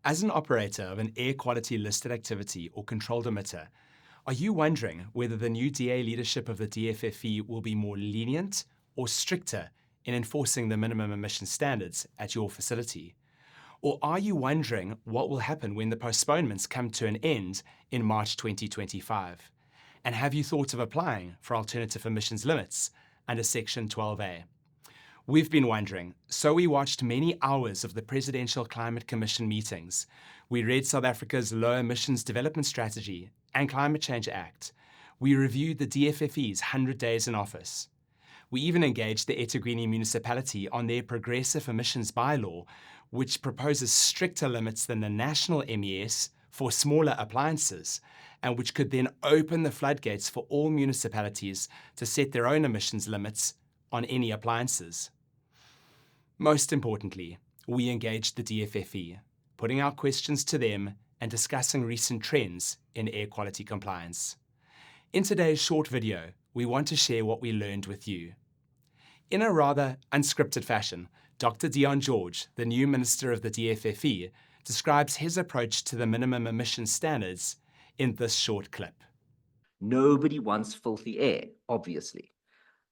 As an operator of an air quality listed activity or controlled emitter, are you wondering whether the new DA leadership of the DFFE will be more lenient or stricter in enforcing the minimum emission standards at your facility? Or are you wondering what will happen when the postponements come to an end in March 2025? And have you thought of applying for alternative emissions limits under Section 12A? We've been wondering, so we watched many hours of the Presidential Climate Commission meetings. We read South Africa's Low Emissions Development Strategy and Climate Change Act. We reviewed the DFFE's 100 Days in Office. We even engaged the eThekwini municipality on their progressive emissions bylaw, which proposes stricter limits than the national MES for smaller appliances, and which could then open the floodgates for all municipalities to set their own emissions limits on any appliances. Most importantly, we engaged the DFFE, putting our questions to them and discussing recent trends in air quality compliance. In today's short video, we want to share what we learned with you. In a rather unscripted fashion, Dr. Deon George, the new Minister of the DFFE, describes his approach to the minimum emission standards in this short clip. Nobody wants filthy air, obviously.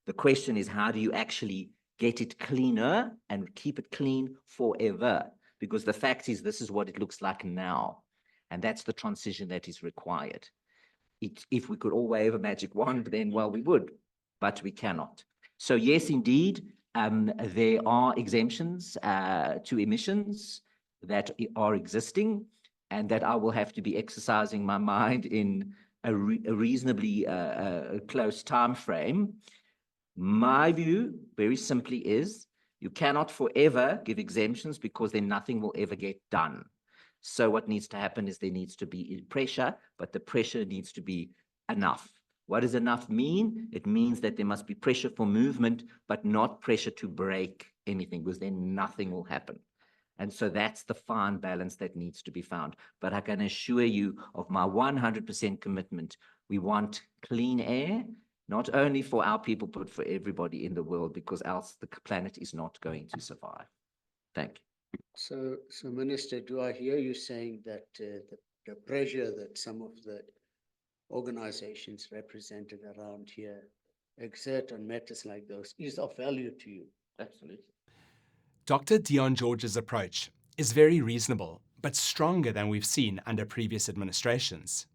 The question is, how do you actually get it cleaner and keep it clean forever? Because the fact is, this is what it looks like now. And that's the transition that is required. If we could all wave a magic wand, then, well, we would, but we cannot. So yes, indeed, there are exemptions to emissions that are existing and that I will have to be exercising my mind in a reasonably close time frame. My view, very simply, is you cannot forever give exemptions because then nothing will ever get done. So what needs to happen is there needs to be pressure, but the pressure needs to be enough. What does enough mean? It means that there must be pressure for movement, but not pressure to break anything, because then nothing will happen. And so that's the fine balance that needs to be found. But I can assure you of my 100% commitment. We want clean air, not only for our people, but for everybody in the world, because else the planet is not going to survive. Thank you. So Minister, do I hear you saying that the pressure that some of the organizations represented around here exert on matters like those is of value to you? Absolutely. Dr. Deon George's approach is very reasonable, but stronger than we've seen under previous administrations.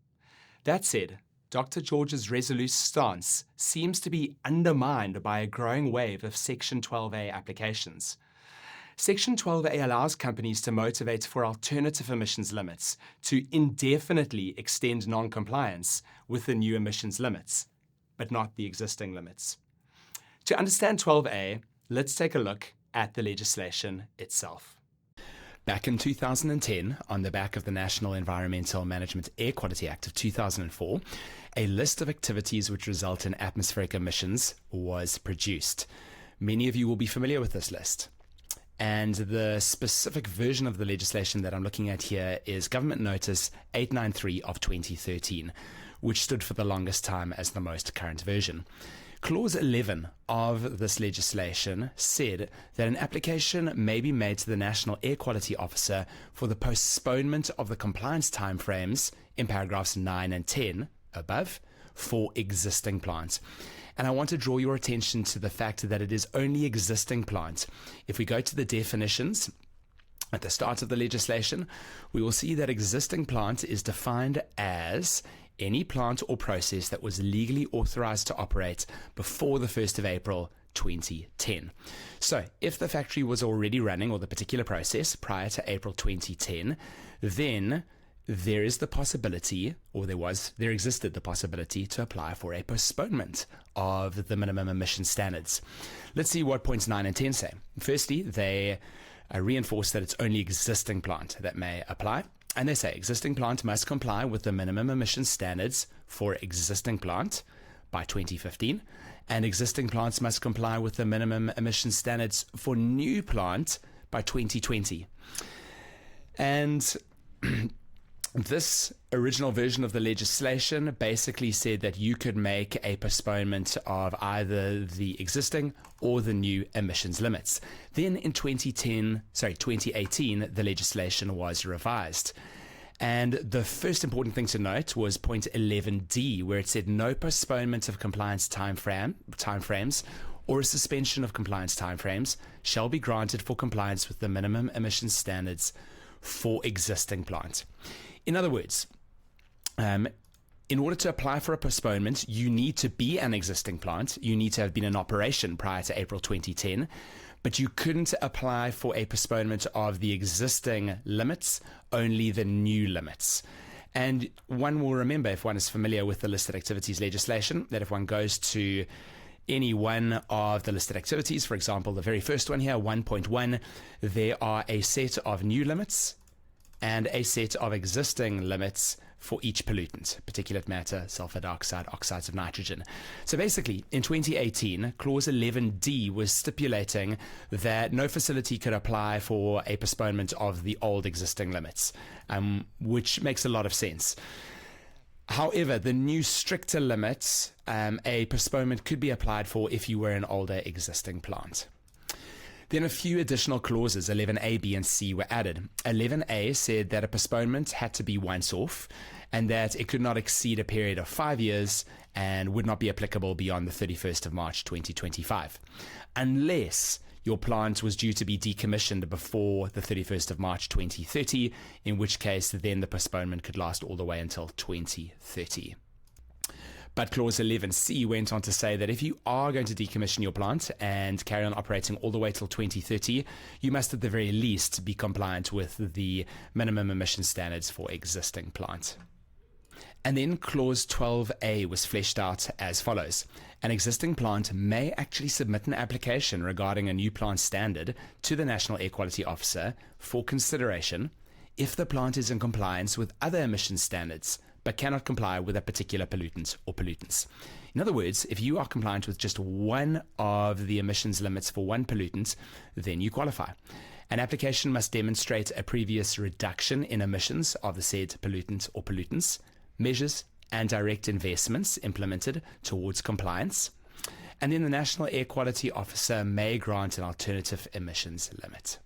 That said, Dr. George's resolute stance seems to be undermined by a growing wave of Section 12A applications. Section 12A allows companies to motivate for alternative emissions limits to indefinitely extend non-compliance with the new emissions limits, but not the existing limits. To understand 12A, let's take a look at the legislation itself. Back in 2010, on the back of the National Environmental Management Air Quality Act of 2004, a list of activities which result in atmospheric emissions was produced. Many of you will be familiar with this list. And the specific version of the legislation that I'm looking at here is Government Notice 893 of 2013, which stood for the longest time as the most current version. Clause 11 of this legislation said that an application may be made to the National Air Quality Officer for the postponement of the compliance timeframes in paragraphs 9 and 10 above for existing plants. And I want to draw your attention to the fact that it is only existing plant. If we go to the definitions at the start of the legislation, we will see that existing plant is defined as any plant or process that was legally authorized to operate before the 1st of April 2010. So if the factory was already running, or the particular process, prior to April 2010, then there is the possibility, or there existed the possibility to apply for a postponement of the minimum emission standards. Let's see what points 9 and 10 say. Firstly, they reinforce that it's only existing plant that may apply. And they say existing plant must comply with the minimum emission standards for existing plant by 2015, and existing plants must comply with the minimum emission standards for new plant by 2020. And This original version of the legislation basically said that you could make a postponement of either the existing or the new emissions limits. Then in 2018, the legislation was revised. And the first important thing to note was point 11D, where it said no postponement of compliance timeframes or a suspension of compliance timeframes shall be granted for compliance with the minimum emissions standards for existing plant. In other words, in order to apply for a postponement, you need to be an existing plant. You need to have been in operation prior to April 2010, but you couldn't apply for a postponement of the existing limits, only the new limits. And one will remember, if one is familiar with the listed activities legislation, that if one goes to any one of the listed activities, for example, the very first one here, 1.1, there are a set of new limits and a set of existing limits for each pollutant: particulate matter, sulfur dioxide, oxides of nitrogen. So basically, in 2018, Clause 11D was stipulating that no facility could apply for a postponement of the old existing limits, which makes a lot of sense. However, the new stricter limits, a postponement could be applied for if you were an older existing plant. Then a few additional clauses, 11A, B, and C, were added. 11A said that a postponement had to be once off and that it could not exceed a period of 5 years and would not be applicable beyond the 31st of March 2025, unless your plant was due to be decommissioned before the 31st of March 2030, in which case then the postponement could last all the way until 2030. But Clause 11C went on to say that if you are going to decommission your plant and carry on operating all the way till 2030, you must at the very least be compliant with the minimum emission standards for existing plant. And then Clause 12A was fleshed out as follows. An existing plant may actually submit an application regarding a new plant standard to the National Air Quality Officer for consideration if the plant is in compliance with other emission standards but cannot comply with a particular pollutant or pollutants. In other words, if you are compliant with just one of the emissions limits for one pollutant, then you qualify. An application must demonstrate a previous reduction in emissions of the said pollutant or pollutants, measures and direct investments implemented towards compliance, and then the National Air Quality Officer may grant an alternative emissions limit.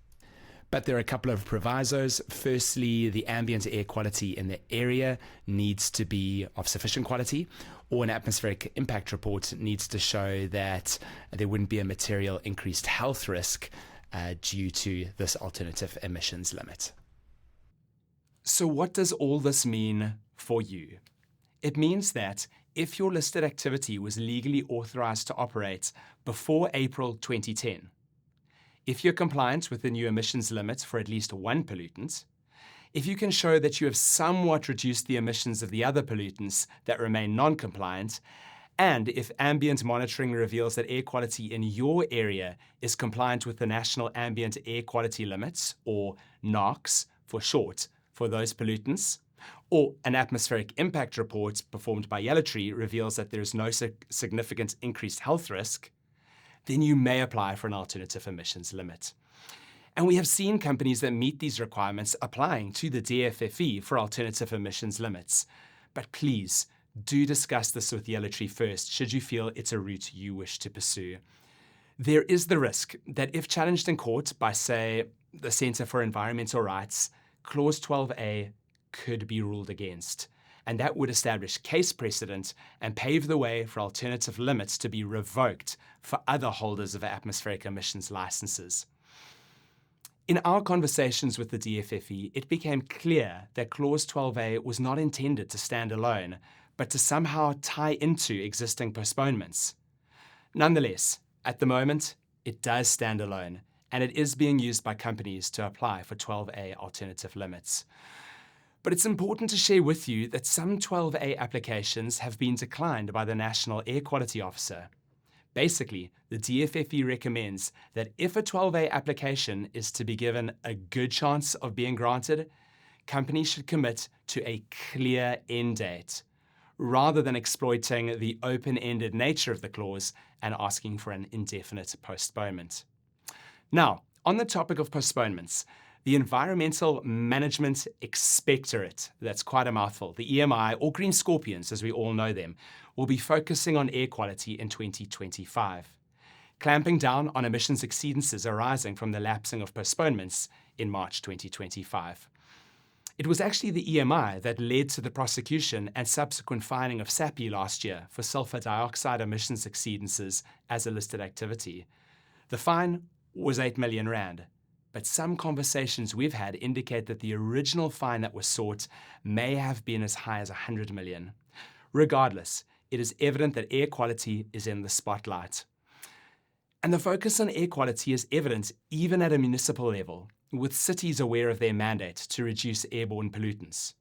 But there are a couple of provisos. Firstly, the ambient air quality in the area needs to be of sufficient quality, or an atmospheric impact report needs to show that there wouldn't be a material increased health risk due to this alternative emissions limit. So what does all this mean for you? It means that if your listed activity was legally authorized to operate before April 2010, if you're compliant with the new emissions limits for at least one pollutant, if you can show that you have somewhat reduced the emissions of the other pollutants that remain non-compliant, and if ambient monitoring reveals that air quality in your area is compliant with the National Ambient Air Quality Limits, or NARCs for short, for those pollutants, or an atmospheric impact report performed by Yellow Tree reveals that there is no significant increased health risk, then you may apply for an alternative emissions limit. And we have seen companies that meet these requirements applying to the DFFE for alternative emissions limits. But please, do discuss this with Yellow Tree first, should you feel it's a route you wish to pursue. There is the risk that if challenged in court by, say, the Centre for Environmental Rights, Clause 12A could be ruled against. And that would establish case precedent and pave the way for alternative limits to be revoked for other holders of atmospheric emissions licenses. In our conversations with the DFFE, it became clear that Clause 12A was not intended to stand alone, but to somehow tie into existing postponements. Nonetheless, at the moment, it does stand alone, and it is being used by companies to apply for 12A alternative limits. But it's important to share with you that some 12A applications have been declined by the National Air Quality Officer. Basically, the DFFE recommends that if a 12A application is to be given a good chance of being granted, companies should commit to a clear end date, rather than exploiting the open-ended nature of the clause and asking for an indefinite postponement. Now, on the topic of postponements, The Environmental Management Inspectorate, that's quite a mouthful, the EMI, or Green Scorpions as we all know them, will be focusing on air quality in 2025, clamping down on emissions exceedances arising from the lapsing of postponements in March 2025. It was actually the EMI that led to the prosecution and subsequent fining of SAPI last year for sulfur dioxide emissions exceedances as a listed activity. The fine was 8 million rand, but some conversations we've had indicate that the original fine that was sought may have been as high as 100 million. Regardless, it is evident that air quality is in the spotlight. And the focus on air quality is evident even at a municipal level, with cities aware of their mandate to reduce airborne pollutants.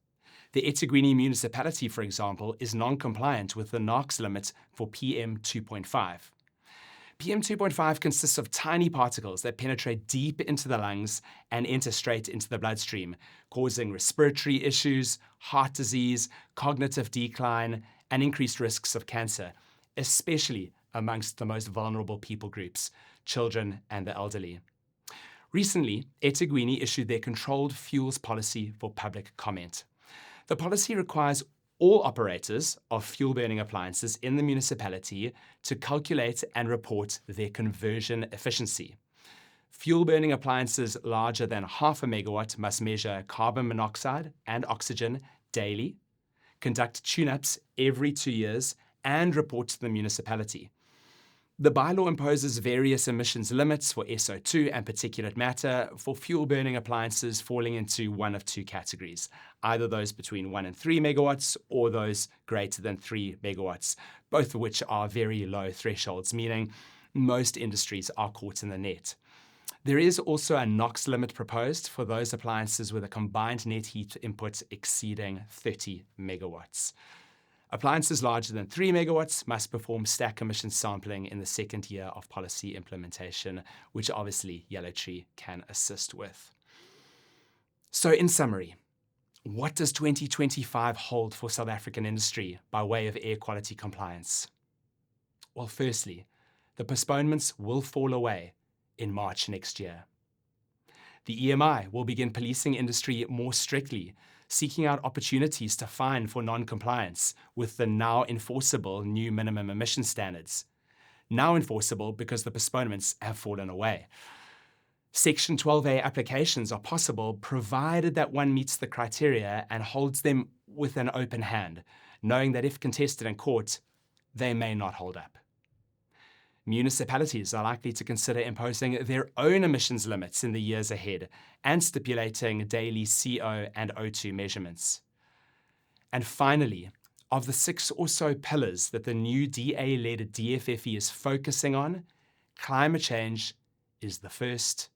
The eThekwini municipality, for example, is non-compliant with the NOx limit for PM 2.5. PM 2.5 consists of tiny particles that penetrate deep into the lungs and enter straight into the bloodstream, causing respiratory issues, heart disease, cognitive decline, and increased risks of cancer, especially amongst the most vulnerable people groups, children and the elderly. Recently, eThekwini issued their controlled fuels policy for public comment. The policy requires all operators of fuel-burning appliances in the municipality to calculate and report their conversion efficiency. Fuel-burning appliances larger than 0.5 megawatt must measure carbon monoxide and oxygen daily, conduct tune-ups every 2 years, and report to the municipality. The bylaw imposes various emissions limits for SO2 and particulate matter for fuel-burning appliances falling into one of two categories, either those between 1 and 3 megawatts or those greater than 3 megawatts, both of which are very low thresholds, meaning most industries are caught in the net. There is also a NOx limit proposed for those appliances with a combined net heat input exceeding 30 megawatts. Appliances larger than 3 megawatts must perform stack emission sampling in the second year of policy implementation, which obviously Yellow Tree can assist with. So in summary, what does 2025 hold for South African industry by way of air quality compliance? Well, firstly, the postponements will fall away in March next year. The EMI will begin policing industry more strictly, seeking out opportunities to fine for non-compliance with the now enforceable new minimum emission standards. Now enforceable because the postponements have fallen away. Section 12A applications are possible provided that one meets the criteria and holds them with an open hand, knowing that if contested in court, they may not hold up. Municipalities are likely to consider imposing their own emissions limits in the years ahead and stipulating daily CO and O2 measurements. And finally, of the 6 or so pillars that the new DA-led DFFE is focusing on, climate change is the first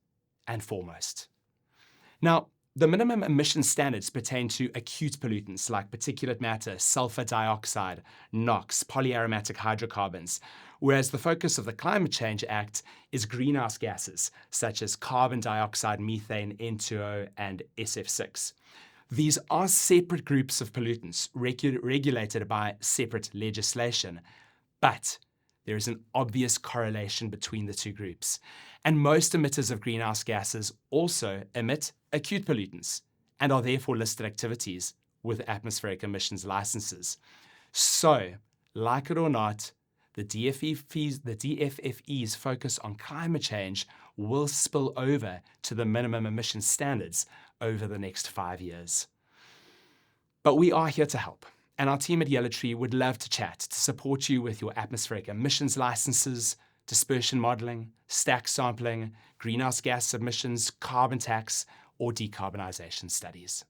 and foremost. Now, the minimum emission standards pertain to acute pollutants like particulate matter, sulfur dioxide, NOx, polyaromatic hydrocarbons, whereas the focus of the Climate Change Act is greenhouse gases such as carbon dioxide, methane, N2O, and SF6. These are separate groups of pollutants regulated by separate legislation, but there is an obvious correlation between the two groups. And most emitters of greenhouse gases also emit acute pollutants and are therefore listed activities with atmospheric emissions licenses. So, like it or not, the DFFE's focus on climate change will spill over to the minimum emission standards over the next 5 years. But we are here to help, and our team at Yellow Tree would love to chat to support you with your atmospheric emissions licenses, dispersion modeling, stack sampling, greenhouse gas emissions, carbon tax, or decarbonisation studies.